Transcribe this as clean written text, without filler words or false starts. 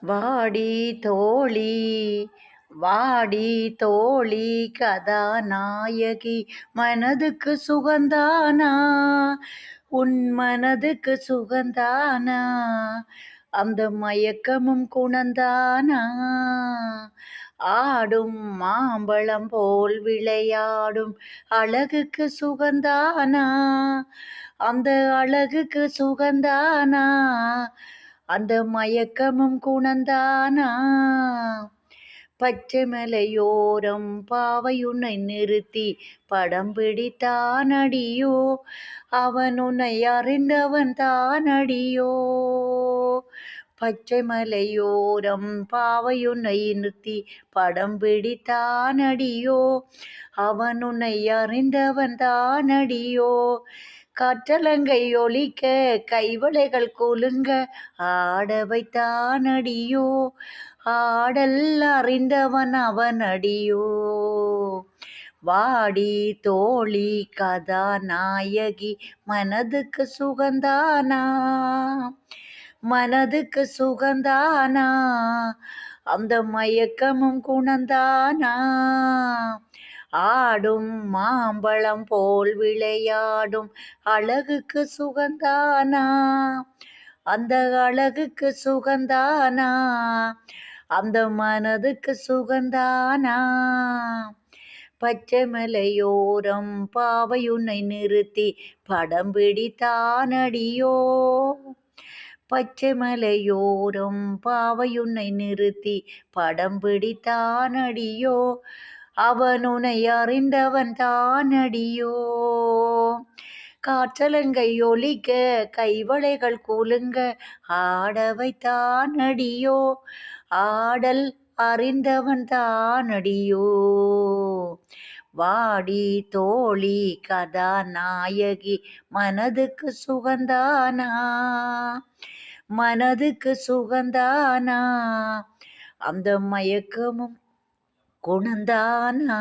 வாடி தோழி வாடி தோழி கதாநாயகி மனதுக்கு சுகந்தானா உன் மனதுக்கு சுகந்தானா அந்த மயக்கமும் குணந்தானா ஆடும் மாம்பழம் போல் விளையாடும் அழகுக்கு சுகந்தானா அந்த அழகுக்கு சுகந்தானா அந்த மயக்கமும் குணந்தானா பச்சை மலையோரம் பாவையுன்னை நிறுத்தி படம் பிடித்தானடியோ அவன் உன்னை அறிந்தவன் தானடியோ பச்சை மலையோரம் பாவையுன்னை நிறுத்தி படம் பிடித்தானடியோ அவன் உன்னை அறிந்தவன் தானடியோ காற்றலங்கை ஒலிக்க கைவளைகள் குலுங்க ஆட வைத்தானடியோ ஆடல் அறிந்தவன் அவனடியோ வாடி தோழி கதாநாயகி மனதுக்கு சுகந்தானா மனதுக்கு சுகந்தானா அந்த மயக்கமும் குணந்தானா ஆடும் மாம்பழம் போல் விளையாடும் அழகுக்கு சுகந்தானா அந்த அழகுக்கு சுகந்தானா அந்த மனதுக்கு சுகந்தானா பச்சை மலையோரம் பாவையுன்னை நிறுத்தி படம் பிடித்தானடியோ பச்சை மலையோரம் பாவையுன்னை நிறுத்தி படம் பிடித்தானடியோ அவன் உன்னை அறிந்தவன் தானடியோ காற்றலங்கை ஒலிக்க கைவளைகள் குலுங்க ஆட வைத்தானடியோ ஆடல் அறிந்தவன் தானடியோ வாடி தோழி கதாநாயகி மனதுக்கு சுகந்தானா மனதுக்கு சுகந்தானா அந்த மயக்கமும் குணந்தானா